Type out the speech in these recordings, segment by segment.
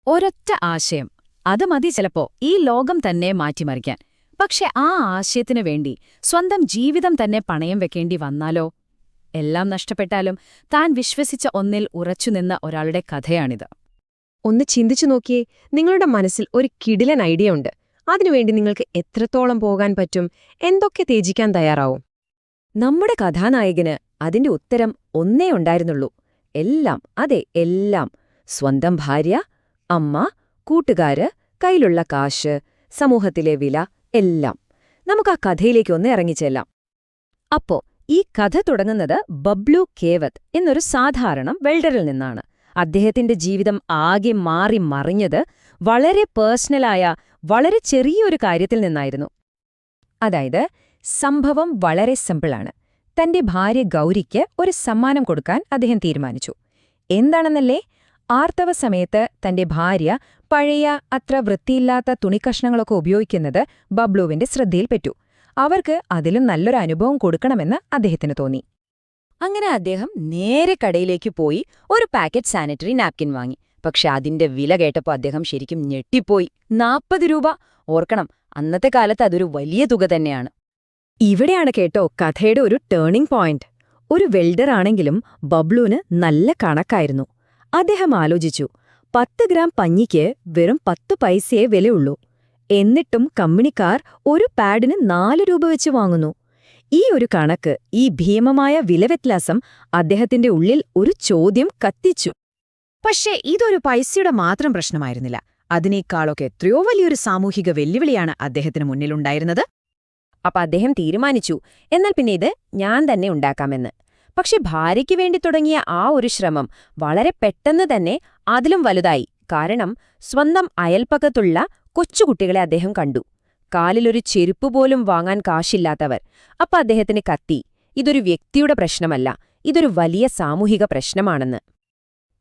ഒരൊറ്റ ആശയം. അത് മതി ചിലപ്പോ ഈ ലോകം തന്നെ മാറ്റിമറിക്കാൻ. പക്ഷെ ആ ആശയത്തിനു വേണ്ടി സ്വന്തം ജീവിതം തന്നെ പണയം വെക്കേണ്ടി വന്നാലോ? എല്ലാം നഷ്ടപ്പെട്ടാലും താൻ വിശ്വസിച്ച ഒന്നിൽ ഉറച്ചുനിന്ന ഒരാളുടെ കഥയാണിത്. ഒന്ന് ചിന്തിച്ചു നോക്കിയേ, നിങ്ങളുടെ മനസ്സിൽ ഒരു കിടിലൻ ഐഡിയ ഉണ്ട്. അതിനുവേണ്ടി നിങ്ങൾക്ക് എത്രത്തോളം പോകാൻ പറ്റും? എന്തൊക്കെ ത്യജിക്കാൻ തയ്യാറാവും? നമ്മുടെ കഥാനായകന് അതിന്റെ ഉത്തരം ഒന്നേ ഉണ്ടായിരുന്നുള്ളൂ. എല്ലാം, അതെ എല്ലാം. സ്വന്തം ഭാര്യ, അമ്മ, കൂട്ടുകാര്, കയ്യിലുള്ള കാശ്, സമൂഹത്തിലെ വില, എല്ലാം. നമുക്ക് ആ കഥയിലേക്ക് ഒന്ന് ഇറങ്ങിച്ചെല്ലാം. അപ്പോ ഈ കഥ തുടങ്ങുന്നത് ബബ്ലു കേവത് എന്നൊരു സാധാരണ വെൽഡറിൽ നിന്നാണ്. അദ്ദേഹത്തിന്റെ ജീവിതം ആകെ മാറി മറിഞ്ഞത് വളരെ പേഴ്സണലായ, വളരെ ചെറിയൊരു കാര്യത്തിൽ നിന്നായിരുന്നു. അതായത്, സംഭവം വളരെ സിമ്പിളാണ്. തന്റെ ഭാര്യ ഗൗരിക്ക് ഒരു സമ്മാനം കൊടുക്കാൻ അദ്ദേഹം തീരുമാനിച്ചു. എന്താണെന്നല്ലേ? ആർത്തവ സമയത്ത് തന്റെ ഭാര്യ പഴയ, അത്ര വൃത്തിയില്ലാത്ത തുണിക്കഷ്ണങ്ങളൊക്കെ ഉപയോഗിക്കുന്നത് ബബ്ലുവിന്റെ ശ്രദ്ധയിൽപ്പെട്ടു. അവർക്ക് അതിലും നല്ലൊരു അനുഭവം കൊടുക്കണമെന്ന് അദ്ദേഹത്തിന് തോന്നി. അങ്ങനെ അദ്ദേഹം നേരെ കടയിലേക്ക് പോയി ഒരു പാക്കറ്റ് സാനിറ്ററി നാപ്കിൻ വാങ്ങി. പക്ഷെ അതിന്റെ വില കേട്ടപ്പോൾ അദ്ദേഹം ശരിക്കും ഞെട്ടിപ്പോയി. 40 രൂപ! ഓർക്കണം, അന്നത്തെ കാലത്ത് അതൊരു വലിയ തുക തന്നെയാണ്. ഇവിടെയാണ് കേട്ടോ കഥയുടെ ഒരു ടേണിംഗ് പോയിന്റ്. ഒരു വെൽഡറാണെങ്കിലും ബബ്ലുവിന് നല്ല കണക്കായിരുന്നു. അദ്ദേഹം ആലോചിച്ചു, 10 ഗ്രാം പഞ്ഞിക്ക് വെറും 10 പൈസയേ വിലയുള്ളൂ. എന്നിട്ടും കമ്പനിക്കാർ ഒരു പാഡിന് 4 രൂപ വെച്ച് വാങ്ങുന്നു. ഈ ഒരു കണക്ക്, ഈ ഭീമമായ വിലവ്യത്യാസം അദ്ദേഹത്തിന്റെ ഉള്ളിൽ ഒരു ചോദ്യം കത്തിച്ചു. പക്ഷേ ഇതൊരു പൈസയുടെ മാത്രം പ്രശ്നമായിരുന്നില്ല. അതിനേക്കാളൊക്കെ എത്രയോ വലിയൊരു സാമൂഹിക വെല്ലുവിളിയാണ് അദ്ദേഹത്തിന് മുന്നിലുണ്ടായിരുന്നത്. അപ്പൊ അദ്ദേഹം തീരുമാനിച്ചു, എന്നാൽ പിന്നെ ഇത് ഞാൻ തന്നെ ഉണ്ടാക്കാമെന്ന്. പക്ഷെ ഭാര്യയ്ക്ക് വേണ്ടി തുടങ്ങിയ ആ ഒരു ശ്രമം വളരെ പെട്ടെന്ന് തന്നെ അതിലും വലുതായി. കാരണം സ്വന്തം അയൽപ്പക്കത്തുള്ള കൊച്ചുകുട്ടികളെ അദ്ദേഹം കണ്ടു. കാലിലൊരു ചെരുപ്പ് പോലും വാങ്ങാൻ കാശില്ലാത്തവർ. അപ്പൊ അദ്ദേഹത്തിന് കത്തി, ഇതൊരു വ്യക്തിയുടെ പ്രശ്നമല്ല, ഇതൊരു വലിയ സാമൂഹിക പ്രശ്നമാണെന്ന്.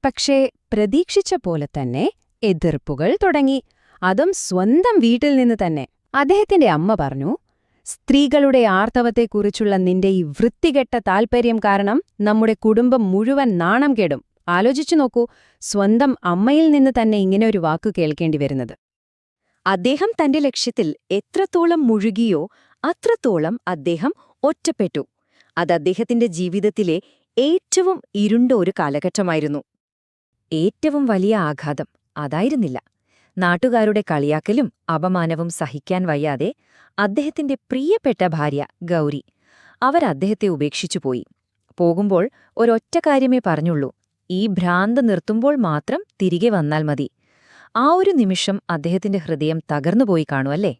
പക്ഷേ പ്രതീക്ഷിച്ച പോലെ തന്നെ എതിർപ്പുകൾ തുടങ്ങി. അതും സ്വന്തം വീട്ടിൽ നിന്ന് തന്നെ. അദ്ദേഹത്തിന്റെ അമ്മ പറഞ്ഞു, സ്ത്രീകളുടെ ആർത്തവത്തെക്കുറിച്ചുള്ള നിന്റെ ഈ വൃത്തികെട്ട താൽപര്യം കാരണം നമ്മുടെ കുടുംബം മുഴുവൻ നാണം കെടും. ആലോചിച്ചു നോക്കൂ, സ്വന്തം അമ്മയിൽ നിന്ന് തന്നെ ഇങ്ങനെ ഒരു വാക്കു കേൾക്കേണ്ടി വരുന്നത്. അദ്ദേഹം തന്റെ ലക്ഷ്യത്തിൽ എത്രത്തോളം മുഴുകിയോ അത്രത്തോളം അദ്ദേഹം ഒറ്റപ്പെട്ടു. അത് അദ്ദേഹത്തിന്റെ ജീവിതത്തിലെ ഏറ്റവും ഇരുണ്ട ഒരു കാലഘട്ടമായിരുന്നു. ഏറ്റവും വലിയ ആഘാതം അതായിരുന്നില്ല. നാട്ടുകാരുടെ കളിയാക്കലും അപമാനവും സഹിക്കാൻ വയ്യാതെ അദ്ദേഹത്തിന്റെ പ്രിയപ്പെട്ട ഭാര്യ ഗൗരി, അവരദ്ദേഹത്തെ ഉപേക്ഷിച്ചുപോയി. പോകുമ്പോൾ ഒരൊറ്റ കാര്യമേ പറഞ്ഞുള്ളൂ, ഈ ഭ്രാന്ത് നിർത്തുമ്പോൾ മാത്രം തിരികെ വന്നാൽ മതി. ആ ഒരു നിമിഷം അദ്ദേഹത്തിന്റെ ഹൃദയം തകർന്നുപോയി കാണുമല്ലേ?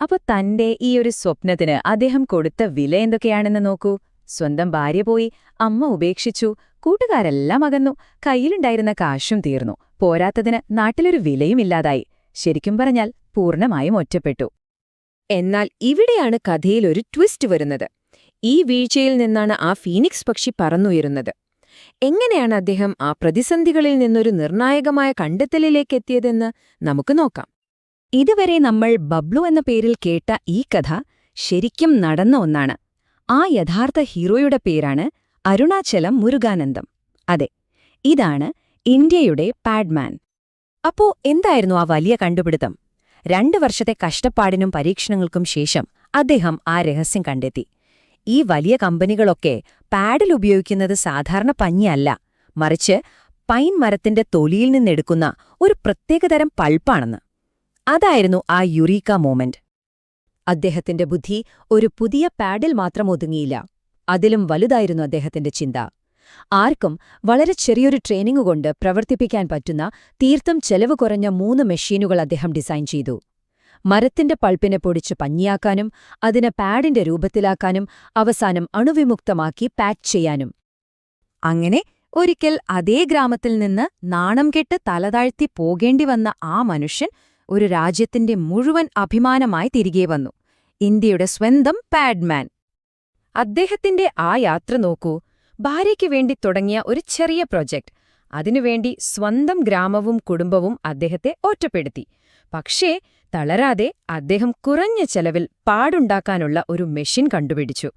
അപ്പൊ തന്റെ ഈ ഒരു സ്വപ്നത്തിന് അദ്ദേഹം കൊടുത്ത വില എന്തൊക്കെയാണെന്ന് നോക്കൂ. സ്വന്തം ഭാര്യ പോയി, അമ്മ ഉപേക്ഷിച്ചു, കൂട്ടുകാരെല്ലാം അകന്നു, കയ്യിലുണ്ടായിരുന്ന കാശും തീർന്നു. പോരാത്തതിന് നാട്ടിലൊരു വിലയുമില്ലാതായി. ശരിക്കും പറഞ്ഞാൽ പൂർണ്ണമായും ഒറ്റപ്പെട്ടു. എന്നാൽ ഇവിടെയാണ് കഥയിലൊരു ട്വിസ്റ്റ് വരുന്നത്. ഈ വീഴ്ചയിൽ നിന്നാണ് ആ ഫീനിക്സ് പക്ഷി പറന്നുയരുന്നത്. എങ്ങനെയാണ് അദ്ദേഹം ആ പ്രതിസന്ധികളിൽ നിന്നൊരു നിർണായകമായ കണ്ടെത്തലിലേക്കെത്തിയതെന്ന് നമുക്ക് നോക്കാം. ഇതുവരെ നമ്മൾ ബബ്ലു എന്ന പേരിൽ കേട്ട ഈ കഥ ശരിക്കും നടന്ന ഒന്നാണ്. ആ യഥാർത്ഥ ഹീറോയുടെ പേരാണ് അരുണാചലം മുരുകാനന്ദം. അതെ, ഇതാണ് ഇന്ത്യയുടെ പാഡ്മാൻ. അപ്പോ എന്തായിരുന്നു ആ വലിയ കണ്ടുപിടുത്തം? 2 വർഷത്തെ കഷ്ടപ്പാടിനും പരീക്ഷണങ്ങൾക്കും ശേഷം അദ്ദേഹം ആ രഹസ്യം കണ്ടെത്തി. ഈ വലിയ കമ്പനികളൊക്കെ പാഡിൽ ഉപയോഗിക്കുന്നത് സാധാരണ പഞ്ഞിയല്ല, മറിച്ച് പൈൻ മരത്തിന്റെ തൊലിയിൽ നിന്നെടുക്കുന്ന ഒരു പ്രത്യേകതരം പൾപ്പാണെന്ന്. അതായിരുന്നു ആ യുറീക്ക മോമെന്റ്. അദ്ദേഹത്തിന്റെ ബുദ്ധി ഒരു പുതിയ പാഡിൽ മാത്രം ഒതുങ്ങിയില്ല. അതിലും വലുതായിരുന്നു അദ്ദേഹത്തിന്റെ ചിന്ത. ആർക്കും വളരെ ചെറിയൊരു ട്രെയിനിംഗ് കൊണ്ട് പ്രവർത്തിപ്പിക്കാൻ പറ്റുന്ന തീർത്തും ചെലവ് കുറഞ്ഞ 3 മെഷീനുകൾ അദ്ദേഹം ഡിസൈൻ ചെയ്തു. മരത്തിന്റെ പൾപ്പിനെ പൊടിച്ച് പഞ്ഞിയാക്കാനും അതിനെ പാഡിന്റെ രൂപത്തിലാക്കാനും അവസാനം അണുവിമുക്തമാക്കി പാക്ക് ചെയ്യാനും. അങ്ങനെ ഒരിക്കൽ അതേ ഗ്രാമത്തിൽ നിന്ന് നാണം കെട്ട് തലതാഴ്ത്തി പോകേണ്ടി വന്ന ആ മനുഷ്യൻ ഒരു രാജ്യത്തിന്റെ മുഴുവൻ അഭിമാനമായി തിരികെ വന്നു. ഇന്ത്യയുടെ സ്വന്തം പാഡ്മാൻ. അദ്ദേഹത്തിന്റെ ആ യാത്ര നോക്കൂ. ഭാര്യയ്ക്ക് വേണ്ടി തുടങ്ങിയ ഒരു ചെറിയ പ്രൊജക്ട്. അതിനുവേണ്ടി സ്വന്തം ഗ്രാമവും കുടുംബവും അദ്ദേഹത്തെ ഒറ്റപ്പെടുത്തി. പക്ഷേ തളരാതെ അദ്ദേഹം കുറഞ്ഞ ചെലവിൽ പാടുണ്ടാക്കാനുള്ള ഒരു മെഷീൻ കണ്ടുപിടിച്ചു.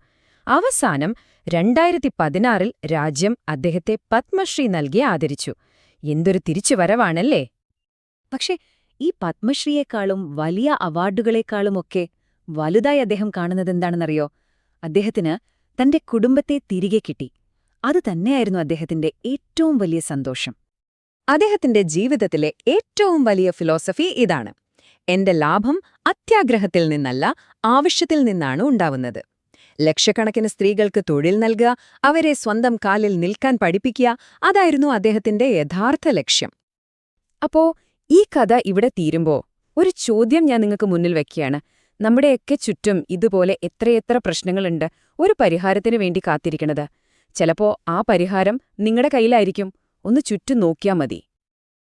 അവസാനം 2016-ൽ രാജ്യം അദ്ദേഹത്തെ പത്മശ്രീ നൽകി ആദരിച്ചു. എന്തൊരു തിരിച്ചുവരവാണല്ലേ! പക്ഷേ ഈ പത്മശ്രീയേക്കാളും വലിയ അവാർഡുകളെക്കാളുമൊക്കെ വലുതായി അദ്ദേഹം കാണുന്നതെന്താണെന്നറിയോ? അദ്ദേഹത്തിന് തന്റെ കുടുംബത്തെ തിരികെ കിട്ടി. അത് തന്നെയായിരുന്നു അദ്ദേഹത്തിന്റെ ഏറ്റവും വലിയ സന്തോഷം. അദ്ദേഹത്തിന്റെ ജീവിതത്തിലെ ഏറ്റവും വലിയ ഫിലോസഫി ഇതാണ്: എന്റെ ലാഭം അത്യാഗ്രഹത്തിൽ നിന്നല്ല, ആവശ്യത്തിൽ നിന്നാണ് ഉണ്ടാവുന്നത്. ലക്ഷക്കണക്കിന് സ്ത്രീകൾക്ക് തൊഴിൽ നൽകുക, അവരെ സ്വന്തം കാലിൽ നിൽക്കാൻ പഠിപ്പിക്കുക, അതായിരുന്നു അദ്ദേഹത്തിന്റെ യഥാർത്ഥ ലക്ഷ്യം. അപ്പോ ഈ കഥ ഇവിടെ തീരുമ്പോ ഒരു ചോദ്യം ഞാൻ നിങ്ങൾക്ക് മുന്നിൽ വെക്കുകയാണ്. നമ്മുടെയൊക്കെ ചുറ്റും ഇതുപോലെ എത്രയെത്ര പ്രശ്നങ്ങളുണ്ട് ഒരു പരിഹാരത്തിനു വേണ്ടി കാത്തിരിക്കണത്. ചിലപ്പോ ആ പരിഹാരം നിങ്ങളുടെ കയ്യിലായിരിക്കും. ഒന്ന് ചുറ്റും നോക്കിയാ മതി.